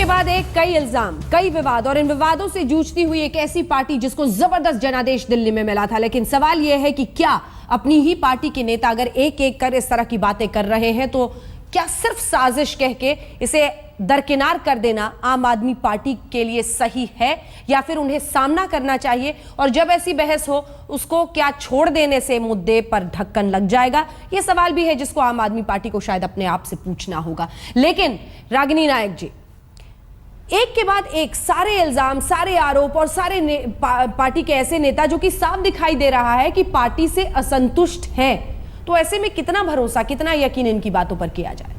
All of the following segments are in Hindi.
के बाद एक, कई इल्जाम, कई विवाद, और इन विवादों से जूझती हुई एक ऐसी पार्टी जिसको जबरदस्त जनादेश दिल्ली में मिला था। लेकिन सवाल यह है कि क्या अपनी ही पार्टी के नेता अगर एक एक कर इस तरह की बातें कर रहे हैं तो क्या सिर्फ साजिश कह के इसे दरकिनार कर देना आम आदमी पार्टी के लिए सही है, या फिर उन्हें सामना करना चाहिए और जब ऐसी बहस हो उसको क्या छोड़ देने से मुद्दे पर ढक्कन लग जाएगा? यह सवाल भी है जिसको आम आदमी पार्टी को शायद अपने आप से पूछना होगा। लेकिन रागिनी नायक जी, एक के बाद एक सारे इल्जाम, सारे आरोप और सारे पार्टी के ऐसे नेता जो कि साफ दिखाई दे रहा है कि पार्टी से असंतुष्ट हैं, तो ऐसे में कितना भरोसा, कितना यकीन इनकी बातों पर किया जाए?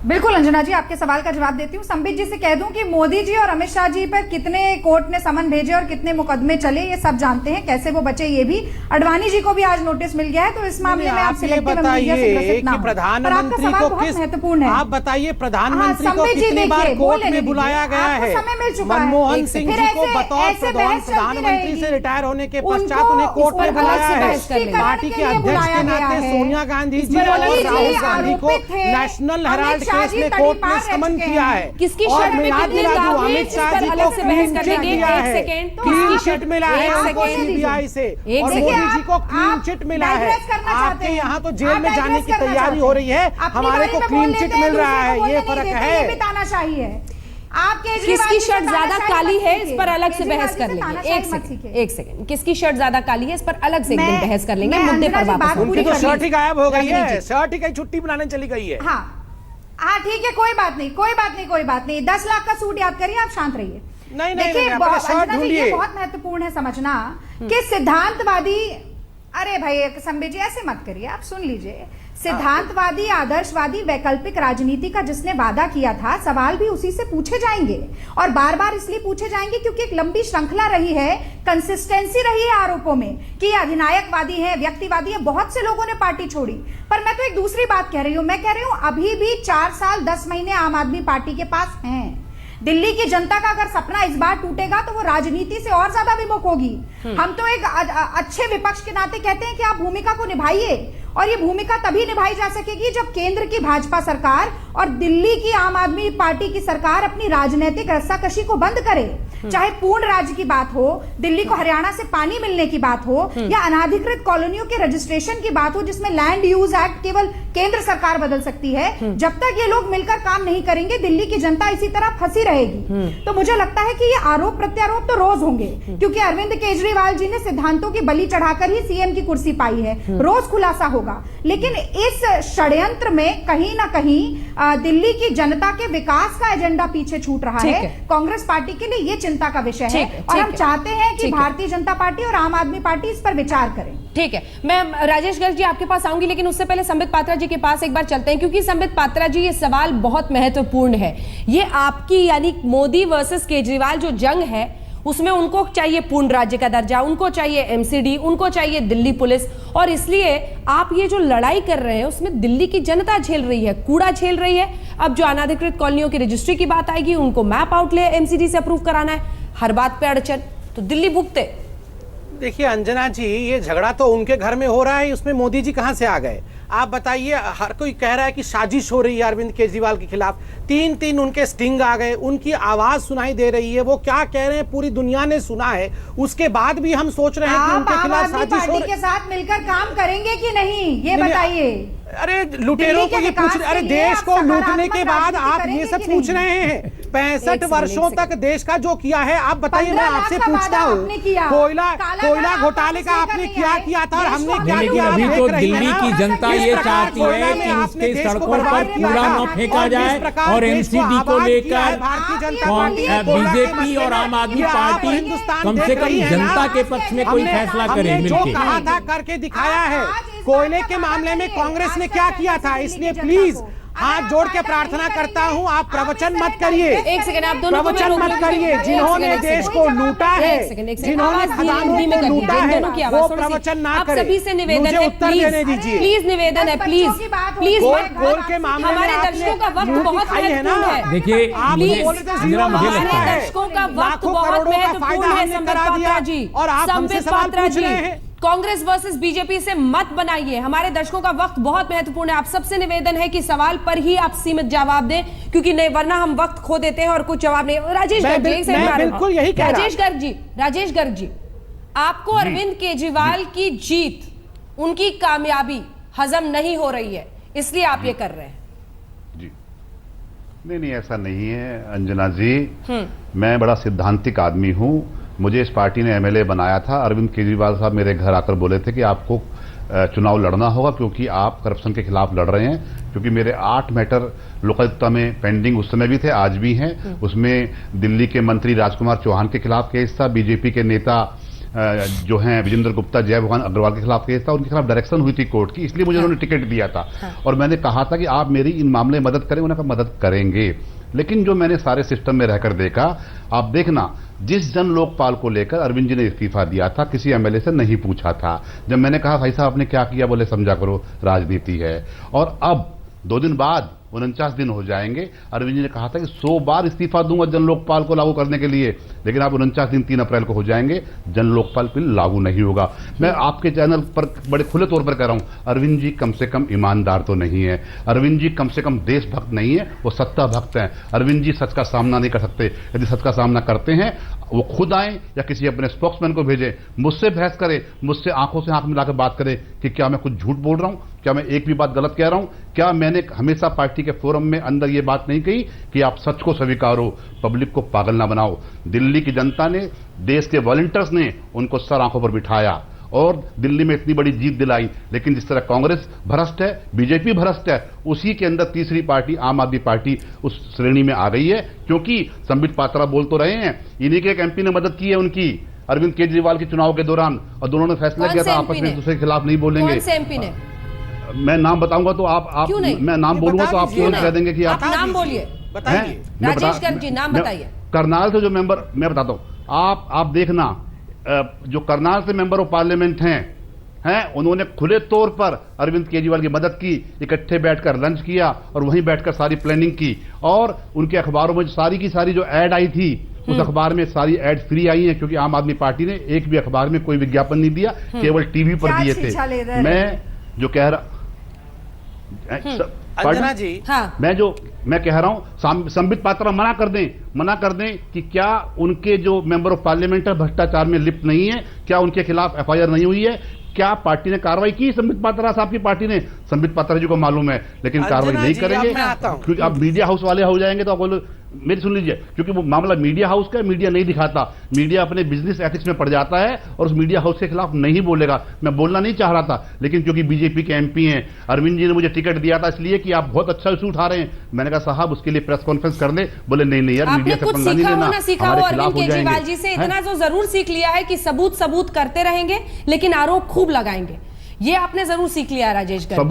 बिल्कुल अंजना जी, आपके सवाल का जवाब देती हूँ। संबित जी से कह दूं कि मोदी जी और अमित शाह जी पर कितने कोर्ट ने समन भेजे और कितने मुकदमे चले ये सब जानते हैं, कैसे वो बचे ये भी। अडवाणी जी को भी आज नोटिस मिल गया है, तो इस मामले में आप सिलेक्टिव मीडिया से ग्रसित ना हो। प्रधानमंत्री को किस महत्वपूर्ण है, आप बताइए, प्रधानमंत्री को कितनी बार कोर्ट में बुलाया गया है? मनमोहन सिंह जी को बतौर प्रधानमंत्री से रिटायर होने के पश्चात उन्हें कोर्ट में बुलाया है। पार्टी के अध्यक्ष के नाते सोनिया गांधी जी और राहुल गांधी को नेशनल हेराल्ड केस में कोर्ट ने समन किया है। किसकी शर्ट में कितने दाग हैं, अमित शाह जी को क्लीन चिट मिला है, क्लीन चिट मिला है उनको सीबीआई से, और मोदी जी को क्लीन चिट मिला है। आपके यहाँ तो जेल में जाने की तैयारी हो रही है, हमारे को क्लीन चिट मिल रहा है, ये फर्क है। बताना चाहिए किसकी शर्ट ज्यादा काली है, इस पर अलग से बहस कर लेंगे। एक सेकंड, किसकी शर्ट ज्यादा काली है, इस पर अलग से एक दिन बहस कर लेंगे। मुद्दे पर वापस। उनकी तो शर्ट ही गायब हो गई है, शर्ट ही कहीं छुट्टी बनाने चली गई है। हाँ ठीक है, कोई बात नहीं, कोई बात नहीं, कोई बात नहीं। 10 लाख का सूट याद करिए, आप शांत रहिए। नहीं, देखिए, ये बहुत महत्वपूर्ण है समझना कि सिद्धांतवादी, अरे भाई संबित जी ऐसे मत करिए, आप सुन लीजिए। सिद्धांतवादी, आदर्शवादी, वैकल्पिक राजनीति का जिसने वादा किया था, सवाल भी उसी से पूछे जाएंगे और बार बार इसलिए पूछे जाएंगे क्योंकि एक लंबी श्रृंखला रही है, कंसिस्टेंसी रही है आरोपों में कि अधिनायकवादी है, व्यक्तिवादी है। बहुत से लोगों ने पार्टी छोड़ी, पर मैं तो एक दूसरी बात कह रही हूं। मैं कह रही हूं अभी भी 4 साल 10 महीने आम आदमी पार्टी के पास हैं। दिल्ली की जनता का अगर सपना इस बार टूटेगा तो वो राजनीति से और ज्यादा विमुख होगी। हम तो एक अच्छे विपक्ष के नाते कहते हैं कि आप भूमिका को निभाइए, और ये भूमिका तभी निभाई जा सकेगी जब केंद्र की भाजपा सरकार और दिल्ली की आम आदमी पार्टी की सरकार अपनी राजनीतिक रस्साकशी को बंद करे। चाहे पूर्ण राज्य की बात हो, दिल्ली को हरियाणा से पानी मिलने की बात हो, या अनाधिकृत कॉलोनियों के रजिस्ट्रेशन की बात हो जिसमें लैंड यूज एक्ट केवल केंद्र सरकार बदल सकती है। जब तक ये लोग मिलकर काम नहीं करेंगे, दिल्ली की जनता इसी तरह फंसी रहेगी। तो मुझे लगता है कि ये आरोप प्रत्यारोप तो रोज होंगे, क्योंकि अरविंद केजरीवाल जी ने सिद्धांतों की बलि चढ़ाकर ही सीएम की कुर्सी पाई है। रोज खुलासा होगा, लेकिन इस षड्यंत्र में कहीं ना कहीं दिल्ली की जनता के विकास का एजेंडा पीछे छूट रहा है। कांग्रेस पार्टी के लिए ये चिंता का विषय है, और हम चाहते हैं कि भारतीय जनता पार्टी और आम आदमी पार्टी इस पर विचार करें। ठीक है, मैं राजेश गर्ग जी आपके पास आऊंगी, लेकिन उससे पहले संबित पात्रा जी के पास एक बार चलते हैं, क्योंकि संबित पात्रा जी ये सवाल बहुत महत्वपूर्ण है। ये आपकी यानी मोदी वर्सेस केजरीवाल जो जंग है, उसमें उनको चाहिए पूर्ण राज्य का दर्जा, उनको चाहिए एमसीडी, उनको चाहिए दिल्ली पुलिस, और इसलिए आप ये जो लड़ाई कर रहे हैं उसमें दिल्ली की जनता झेल रही है, कूड़ा झेल रही है। अब जो अनाधिकृत कॉलोनियों की रजिस्ट्री की बात आएगी, उनको मैप आउटले एमसीडी से अप्रूव कराना है, हर बात पे अड़चन, तो दिल्ली भुगते। देखिए अंजना जी, ये झगड़ा तो उनके घर में हो रहा है, उसमें मोदी जी कहां से आ गए? आप बताइए। हर कोई कह रहा है कि साजिश हो रही है अरविंद केजरीवाल के खिलाफ। 3 उनके स्टिंग आ गए, उनकी आवाज सुनाई दे रही है, वो क्या कह रहे हैं पूरी दुनिया ने सुना है। उसके बाद भी हम सोच रहे हैं कि उनके खिलाफ साजिश हो रही है। के साथ मिलकर काम करेंगे कि नहीं, ये बताइए। अरे लुटेरों को ये पूछ, अरे देश को लूटने के बाद आप ये सब पूछ रहे हैं? 65 वर्षों तक देश का जो किया है, आप बताइए। मैं आपसे पूछता हूँ, कोयला घोटाले का आपने क्या किया था और हमने क्या किया? अभी तो दिल्ली की जनता ये चाहती है कि उसके सड़कों पर कूड़ा न फेंका जाए, और एमसीडी को लेकर बीजेपी और आम आदमी पार्टी कम से कम जनता के पक्ष में कोई फैसला करे मिलकर। जो कहा था करके दिखाया है। कोयले के मामले में कांग्रेस ने क्या किया था? इसलिए प्लीज हाथ जोड़ के प्रार्थना करता हूं, आप प्रवचन मत करिए। एक सेकंड, आप दोनों प्रवचन मत करिए। जिन्होंने देश को लूटा है, जिन्होंने खदानों को लूटा है, वो प्रवचन ना करें। सभी से निवेदन मुझे है, उत्तर देने दीजिए। प्लीज निवेदन है, प्लीज प्लीज। गोल के मामले में हमारे दर्शकों का वक्त बहुत महत्वपूर्ण है। देखिए, आप बोले थे हमारे दर्शकों का वक्त बहुत महत्वपूर्ण है। संबित पात्रा जी, और आप हमसे सवाल पूछ रहे हैं। कांग्रेस वर्सेस बीजेपी से मत बनाइए। हमारे दर्शकों का वक्त बहुत महत्वपूर्ण है। आप सबसे निवेदन है कि सवाल पर ही आप सीमित जवाब दें, क्योंकि नहीं वरना हम वक्त खो देते हैं और कुछ जवाब नहीं। राजेश गर्ग जी, बिल्कुल यही कह रहा हूं। राजेश गर्ग जी, आपको अरविंद केजरीवाल की जीत, उनकी कामयाबी हजम नहीं हो रही है, इसलिए आप ये कर रहे हैं? जी नहीं, ऐसा नहीं है अंजना जी। मैं बड़ा सिद्धांतिक आदमी हूं। मुझे इस पार्टी ने एमएलए बनाया था। अरविंद केजरीवाल साहब मेरे घर आकर बोले थे कि आपको चुनाव लड़ना होगा क्योंकि आप करप्शन के खिलाफ लड़ रहे हैं। क्योंकि मेरे 8 मैटर लोकायुक्ता में पेंडिंग उस समय भी थे, आज भी हैं। उसमें दिल्ली के मंत्री राजकुमार चौहान के खिलाफ केस था, बीजेपी के नेता जो हैं विजेंद्र गुप्ता, जय भगवान अग्रवाल के खिलाफ केस था, उनके खिलाफ डायरेक्शन हुई थी कोर्ट की, इसलिए मुझे उन्होंने टिकट दिया था। और मैंने कहा था कि आप मेरी इन मामले में मदद करें, उन्होंने कहा मदद करेंगे। लेकिन जो मैंने सारे सिस्टम में रहकर देखा, आप देखना, जिस जन लोकपाल को लेकर अरविंद जी ने इस्तीफा दिया था, किसी एमएलए से नहीं पूछा था। जब मैंने कहा भाई साहब आपने क्या किया, बोले समझा करो राजनीति है। और अब 2 दिन बाद 49 दिन हो जाएंगे। अरविंद जी ने कहा था कि 100 बार इस्तीफा दूंगा जन लोकपाल को लागू करने के लिए, लेकिन आप 49 दिन 3 अप्रैल को हो जाएंगे, जन लोकपाल बिल लागू नहीं होगा। मैं आपके चैनल पर बड़े खुले तौर पर कह रहा हूं, अरविंद जी कम से कम ईमानदार तो नहीं है, अरविंद जी कम से कम देशभक्त नहीं है, वो सत्ता भक्त हैं। अरविंद जी सच का सामना नहीं कर सकते। यदि सच का सामना करते हैं, वो खुद आए या किसी अपने स्पोक्समैन को भेजें, मुझसे बहस करे, मुझसे आंखों से आंख मिलाकर बात करे कि क्या मैं कुछ झूठ बोल रहा हूं, क्या मैं एक भी बात गलत कह रहा हूं, क्या मैंने हमेशा पार्टी के फोरम में अंदर ये बात नहीं कही कि आप सच को स्वीकारो, पब्लिक को पागल ना बनाओ। दिल्ली की जनता ने, देश के वॉलंटियर्स ने उनको सर आंखों पर बिठाया और दिल्ली में इतनी बड़ी जीत दिलाई। लेकिन जिस तरह कांग्रेस भ्रष्ट है, बीजेपी भ्रष्ट है, उसी के अंदर तीसरी पार्टी आम आदमी पार्टी उस श्रेणी में आ गई है। क्योंकि संबित पात्रा बोल तो रहे हैं, इन्हीं के एक एमपी ने मदद की है उनकी अरविंद केजरीवाल के चुनाव के दौरान, और दोनों ने फैसला किया था आपस में एक दूसरे के खिलाफ नहीं बोलेंगे। कौन से एमपी ने? मैं नाम बताऊंगा तो आप मैं नाम बोलूंगा तो आप तुरंत कह देंगे कि आप नाम बोलिए, बताइए। राजेश गर्ग जी नाम बताइए। करनाल से जो मेंबर, मैं बताता हूं, आप देखना, जो करनाल से मेंबर ऑफ पार्लियामेंट हैं उन्होंने खुले तौर पर अरविंद केजरीवाल की मदद की, इकट्ठे बैठकर लंच किया और वहीं बैठकर सारी प्लानिंग की। और उनके अखबारों में सारी की सारी जो एड आई थी, उस अखबार में सारी एड फ्री आई है, क्योंकि आम आदमी पार्टी ने एक भी अखबार में कोई विज्ञापन नहीं दिया, केवल टीवी पर दिए थे। मैं जो कह रहा अंजना जी, हाँ। मैं कह रहा हूं, संबित पात्रा मना कर दें कि क्या उनके जो मेंबर ऑफ पार्लियामेंट है भ्रष्टाचार में लिप्त नहीं है, क्या उनके खिलाफ एफआईआर नहीं हुई है, क्या पार्टी ने कार्रवाई की संबित पात्रा साहब की पार्टी ने? संबित पात्रा जी को मालूम है, लेकिन कार्रवाई नहीं करेंगे क्योंकि आप मीडिया हाउस वाले हो जाएंगे। तो आप बोलो, मेरी सुन लीजिए, क्योंकि वो मामला मीडिया हाउस का, मीडिया नहीं दिखाता, मीडिया अपने बिजनेस एथिक्स में पड़ जाता है और उस मीडिया हाउस के खिलाफ नहीं बोलेगा। मैं बोलना नहीं चाह रहा था, लेकिन क्योंकि बीजेपी के एमपी हैं, अरविंद जी ने मुझे टिकट दिया था इसलिए कि आप बहुत अच्छा इशू उठा रहे हैं। मैंने कहा साहब उसके लिए प्रेस कॉन्फ्रेंस कर ले, बोले नहीं यार मीडिया से पंगा नहीं लेना, हमारे खिलाफ हो केजरीवाल जी से इतना तो जरूर सीख लिया है कि सबूत करते रहेंगे लेकिन आरोप खूब लगाएंगे। ये आपने जरूर सीख लिया राजेश गर्ग,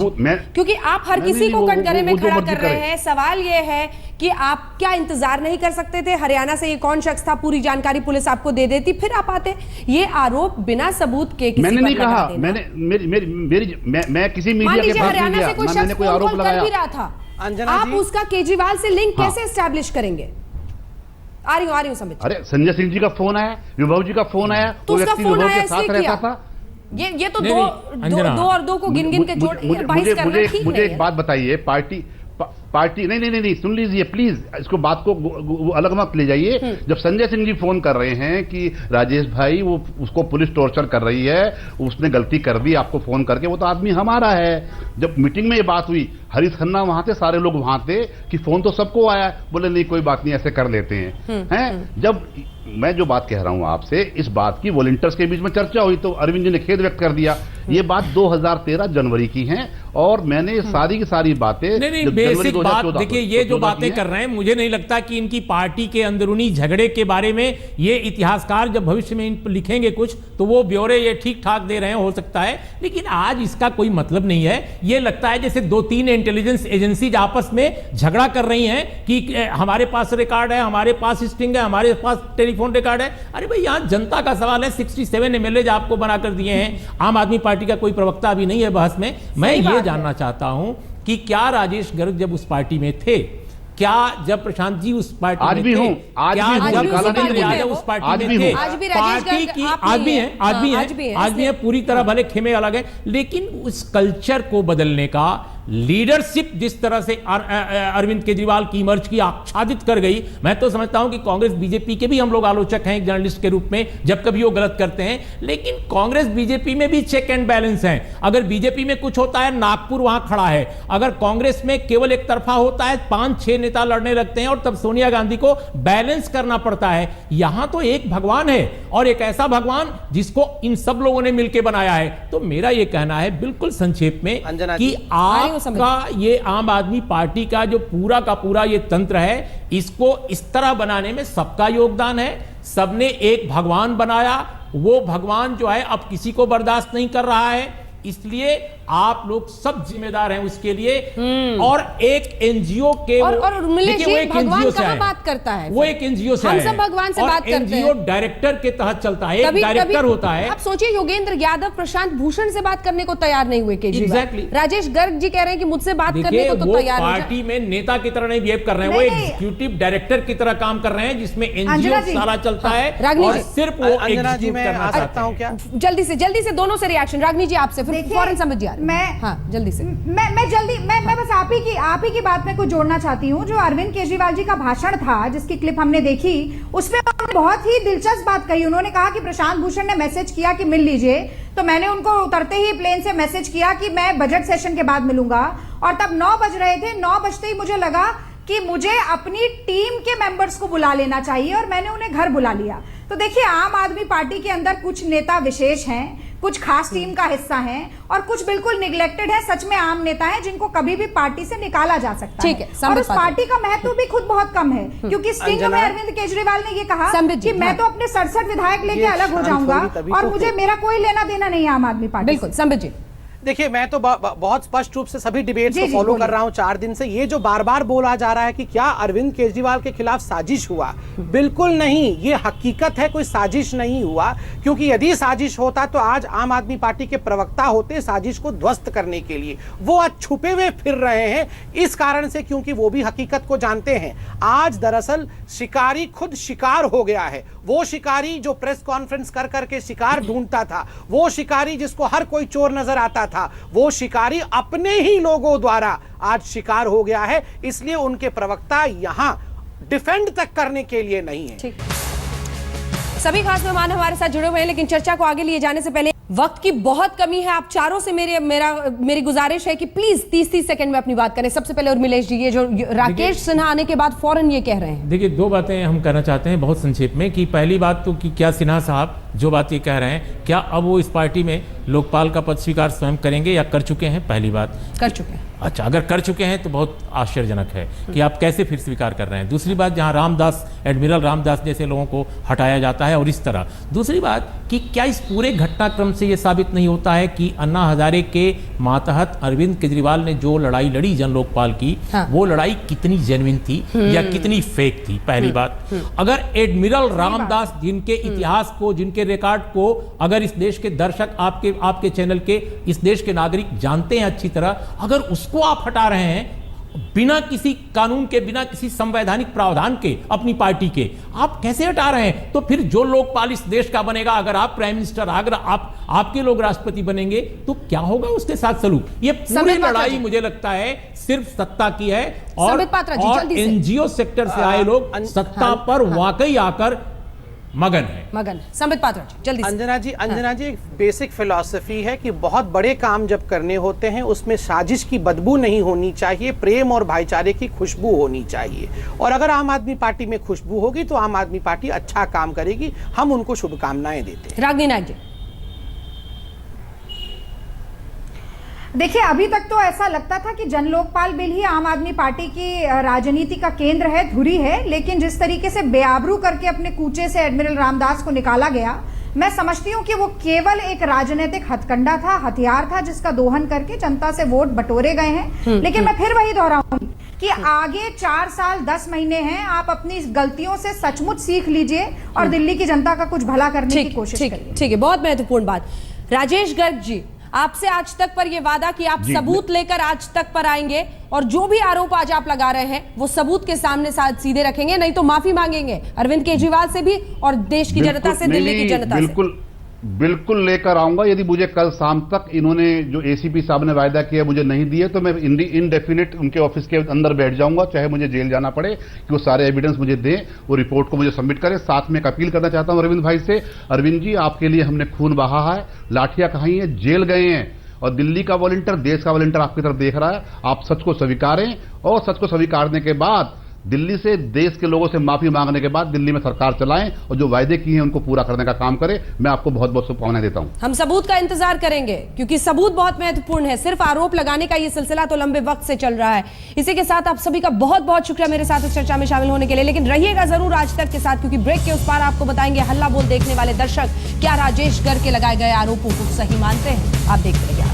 क्योंकि आप हर किसी को कटघरे में खड़ा कर रहे हैं। सवाल ये है कि आप क्या इंतजार नहीं कर सकते थे? हरियाणा से ये कौन शख्स था, पूरी जानकारी पुलिस आपको दे देती, फिर आप आते। ये आरोप बिना सबूत के किसी मैंने नहीं कहा, मैं किसी मीडिया के पास नहीं गया, मैंने कोई आरोप लगाया भी रहा था। आप उसका केजरीवाल से लिंक कैसे एस्टैब्लिश करेंगे? आ रही हूँ संबित। अरे संजय सिंह जी का फोन आया, विभव जी का फोन आया, तो उसका फोन आया इसलिए किया। ये तो दो और दो को गिन के जोड़ मुझे एक बात बताइए, पार्टी नहीं सुन लीजिए प्लीज, इसको बात को अलग मत ले जाइए। जब संजय सिंह जी फोन कर रहे हैं कि राजेश भाई वो उसको पुलिस टॉर्चर कर रही है, उसने गलती कर दी आपको फोन करके, वो तो आदमी हमारा है। जब मीटिंग में ये बात हुई, हरीश खन्ना वहां थे, सारे लोग वहां थे कि फोन तो सबको आया, बोले नहीं कोई बात नहीं ऐसे कर लेते हैं। जब मैं जो बात कह रहा हूं आपसे, इस बात की वॉलंटियर्स के बीच में चर्चा हुई तो अरविंद जी ने खेद व्यक्त कर दिया। ये बात 2013 जनवरी की है और मैंने सारी की सारी बातें बेसिक बात देखिए, ये जो बातें कर रहे हैं, मुझे नहीं लगता कि इनकी पार्टी के अंदरूनी झगड़े के बारे में ये इतिहासकार जब भविष्य में इन लिखेंगे कुछ तो वो ब्यौरे ये ठीक ठाक दे रहे हैं, हो सकता है, लेकिन आज इसका कोई मतलब नहीं है। ये लगता है जैसे 2-3 इंटेलिजेंस एजेंसीज आपस में झगड़ा कर रही हैं कि हमारे पास रिकॉर्ड है, हमारे पास स्टिंग है, हमारे पास टेलीफोन रिकॉर्ड है। अरे भाई यहां जनता का सवाल है। 67 एमएलए आपको बनाकर दिए हैं, आम आदमी पार्टी का कोई प्रवक्ता अभी नहीं है बहस में। मैं ये जानना चाहता हूं कि क्या राजेश गर्ग जब उस पार्टी में थे, क्या जब प्रशांत जी उस पार्टी आज में भी थे, हूं, आज क्या भी हूं, जब काला भूपेंद्र नहीं यादव हूं, उस पार्टी आज में भी थे, हूं। आज भी राजेश पार्टी गर्ग की आप आज भी नहीं है, हैं। आज भी हाँ, है, आज भी है, पूरी तरह भले खेमे अलग है, लेकिन उस कल्चर को बदलने का लीडरशिप जिस तरह से अरविंद केजरीवाल की इमर्ज की आच्छादित कर गई, मैं तो समझता हूं कि कांग्रेस बीजेपी के भी हम लोग आलोचक हैं एक जर्नलिस्ट के रूप में, जब कभी वो गलत करते हैं, लेकिन कांग्रेस बीजेपी में भी चेक एंड बैलेंस है। अगर बीजेपी में कुछ होता है, नागपुर वहां खड़ा है, अगर कांग्रेस में केवल एक तरफा होता है, 5-6 नेता लड़ने लगते हैं और तब सोनिया गांधी को बैलेंस करना पड़ता है। यहां तो एक भगवान है और एक ऐसा भगवान जिसको इन सब लोगों ने मिलकर बनाया है। तो मेरा यह कहना है बिल्कुल संक्षेप में कि आपका ये आम आदमी पार्टी का जो पूरा का पूरा ये तंत्र है, इसको इस तरह बनाने में सबका योगदान है। सबने एक भगवान बनाया, वो भगवान जो है अब किसी को बर्दाश्त नहीं कर रहा है, इसलिए आप लोग सब जिम्मेदार हैं उसके लिए। और एक एनजीओ के और मिलेश वो एक भगवान एनजीओ से कहाँ आए, बात करता है, वो एक एनजीओ से हम आए सब हैं। भगवान से और बात करते एनजीओ हैं। डायरेक्टर के तहत चलता है, एक डायरेक्टर होता है। आप सोचिए, योगेंद्र यादव प्रशांत भूषण से बात करने को तैयार नहीं हुए केजरीवाल। Exactly. राजेश गर्ग जी कह रहे हैं कि मुझसे बात करने को तो वो तैयार हो जाए। पार्टी में नेता की तरह नहीं बिहेव कर रहे हैं, वो एग्जीक्यूटिव डायरेक्टर की तरह काम कर रहे हैं, जिसमें एनजीओ सारा चलता है और सिर्फ वो एग्जीक्यूट करना चाहता हूं। क्या जल्दी से दोनों से रिएक्शन, रागनी जी आपसे, फिर फौरन समझ आ रहा है। हाँ, जल्दी से। मैं बस आप ही की बात में कुछ जोड़ना चाहती हूँ। जो अरविंद केजरीवाल जी का भाषण था, जिसकी क्लिप हमने देखी, उसमें उन्होंने बहुत ही दिलचस्प बात कही। उन्होंने कहा कि प्रशांत भूषण ने मैसेज किया कि मिल लीजिए, तो मैंने उनको उतरते ही प्लेन से मैसेज किया कि मैं बजट सेशन के बाद मिलूंगा। और तब 9 बज रहे थे, 9 बजते ही मुझे लगा कि मुझे अपनी टीम के मेंबर्स को बुला लेना चाहिए, और मैंने उन्हें घर बुला लिया। तो देखिए, आम आदमी पार्टी के अंदर कुछ नेता विशेष हैं, कुछ खास टीम का हिस्सा हैं, और कुछ बिल्कुल निगलेक्टेड है, सच में आम नेता हैं जिनको कभी भी पार्टी से निकाला जा सकता है। और उस पार्टी का महत्व भी खुद बहुत कम है, क्योंकि स्टिंग में अरविंद केजरीवाल ने ये कहा कि मैं तो अपने 67 विधायक लेके अलग हो जाऊंगा और मुझे मेरा कोई लेना देना नहीं है आम आदमी पार्टी। बिल्कुल संबित जी। देखिए, मैं तो बहुत स्पष्ट रूप से सभी डिबेट्स को फॉलो कर रहा हूं 4 दिन से। ये जो बार बार बोला जा रहा है कि क्या अरविंद केजरीवाल के खिलाफ साजिश हुआ, बिल्कुल नहीं, ये हकीकत है, कोई साजिश नहीं हुआ। क्योंकि यदि साजिश होता तो आज आम आदमी पार्टी के प्रवक्ता होते साजिश को ध्वस्त करने के लिए। वो आज छुपे हुए फिर रहे हैं इस कारण से, क्योंकि वो भी हकीकत को जानते हैं। आज दरअसल शिकारी खुद शिकार हो गया है। वो शिकारी जो प्रेस कॉन्फ्रेंस कर करके शिकार ढूंढता था, वो शिकारी जिसको हर कोई चोर नजर आता था, वो शिकारी अपने ही लोगों द्वारा आज शिकार हो गया है। इसलिए उनके प्रवक्ता यहां डिफेंड तक करने के लिए नहीं है। सभी खास मेहमान हमारे साथ जुड़े हुए हैं, लेकिन चर्चा को आगे लिए जाने से पहले वक्त की बहुत कमी है। आप चारों से मेरी गुजारिश है कि प्लीज 30-30 सेकंड में अपनी बात करें। सबसे पहले उर्मिलेश जी, ये जो राकेश सिन्हा आने के बाद फौरन ये कह रहे हैं। देखिए, 2 बातें हम कहना चाहते हैं बहुत संक्षेप में। कि पहली बात तो कि क्या सिन्हा साहब जो बात ये कह रहे हैं, क्या अब वो इस पार्टी में लोकपाल का पद स्वीकार स्वयं करेंगे या कर चुके हैं? पहली बात, कर चुके हैं। अच्छा, अगर कर चुके हैं तो बहुत आश्चर्यजनक है कि आप कैसे फिर स्वीकार कर रहे हैं। दूसरी बात, जहां रामदास, एडमिरल रामदास जैसे लोगों को हटाया जाता है और इस तरह। दूसरी बात कि क्या इस पूरे घटनाक्रम से यह साबित नहीं होता है कि अन्ना हजारे के मातहत अरविंद केजरीवाल ने जो लड़ाई लड़ी जन लोकपाल की, वो लड़ाई कितनी जेन्युइन थी या कितनी फेक थी? पहली बात। अगर एडमिरल रामदास, जिनके इतिहास को, जिनके रिकॉर्ड को अगर इस देश के दर्शक, आपके चैनल के, इस देश के नागरिक जानते हैं अच्छी तरह, अगर उसको आप हटा रहे हैं बिना किसी कानून के, बिना किसी संवैधानिक प्रावधान के, अपनी पार्टी के, आप कैसे हटा रहे हैं? तो फिर जो लोकपाल इस देश का बनेगा, अगर आप प्राइम मिनिस्टर, अगर आपके लोग राष्ट्रपति बनेंगे, तो क्या होगा उसके साथ सलूक? ये पूरी लड़ाई मुझे लगता है सिर्फ सत्ता की है, और एनजीओ सेक्टर से आए लोग सत्ता पर वाकई आकर मगन है। संबित पात्रा जी, जल्दी से। अंजना जी, एक बेसिक फिलॉसफी है कि बहुत बड़े काम जब करने होते हैं उसमें साजिश की बदबू नहीं होनी चाहिए, प्रेम और भाईचारे की खुशबू होनी चाहिए। और अगर आम आदमी पार्टी में खुशबू होगी तो आम आदमी पार्टी अच्छा काम करेगी। हम उनको शुभकामनाएं देते हैं। रागनी नायक जी, देखिए, अभी तक तो ऐसा लगता था कि जन लोकपाल बिल ही आम आदमी पार्टी की राजनीति का केंद्र है, धुरी है। लेकिन जिस तरीके से बेआबरू करके अपने कूचे से एडमिरल रामदास को निकाला गया, मैं समझती हूँ कि वो केवल एक राजनीतिक हथकंडा था, हथियार था, जिसका दोहन करके जनता से वोट बटोरे गए हैं। लेकिन मैं फिर वही दोहराऊंगी कि आगे 4 साल 10 महीने हैं, आप अपनी गलतियों से सचमुच सीख लीजिए और दिल्ली की जनता का कुछ भला करने की कोशिश करिए। ठीक है, बहुत महत्वपूर्ण बात। राजेश गर्ग जी, आपसे आज तक पर यह वादा कि आप सबूत लेकर आज तक पर आएंगे और जो भी आरोप आज आप लगा रहे हैं वो सबूत के सामने सीधे रखेंगे, नहीं तो माफी मांगेंगे अरविंद केजरीवाल से भी और देश की जनता से, दिल्ली की जनता से। बिल्कुल लेकर आऊंगा। यदि मुझे कल शाम तक इन्होंने जो एसीपी साहब ने वायदा किया मुझे नहीं दिए तो मैं इनडेफिनिट उनके ऑफिस के अंदर बैठ जाऊंगा, चाहे मुझे जेल जाना पड़े, कि वो सारे एविडेंस मुझे दें, वो रिपोर्ट को मुझे सबमिट करें। साथ में एक अपील करना चाहता हूं अरविंद भाई से, अरविंद जी आपके लिए हमने खून बहा है, लाठियां खाई हैं, जेल गए हैं, और दिल्ली का वॉलंटियर, देश का वॉलंटियर आपकी तरफ देख रहा है। आप सच को स्वीकारें और सच को स्वीकारने के बाद दिल्ली से, देश के लोगों से माफी मांगने के बाद दिल्ली में सरकार चलाएं और जो वायदे किए हैं उनको पूरा करने का काम करें। मैं आपको बहुत बहुत शुभकामनाएं देता हूं। हम सबूत का इंतजार करेंगे क्योंकि सबूत बहुत महत्वपूर्ण है। सिर्फ आरोप लगाने का ये सिलसिला तो लंबे वक्त से चल रहा है। इसी के साथ आप सभी का बहुत बहुत शुक्रिया मेरे साथ इस चर्चा में शामिल होने के लिए। लेकिन रहिएगा जरूर आज तक के साथ, क्योंकि ब्रेक के उस पार आपको बताएंगे हल्ला बोल देखने वाले दर्शक क्या राजेश गर्ग के लगाए गए आरोपों को सही मानते हैं। आप देखते रहिए।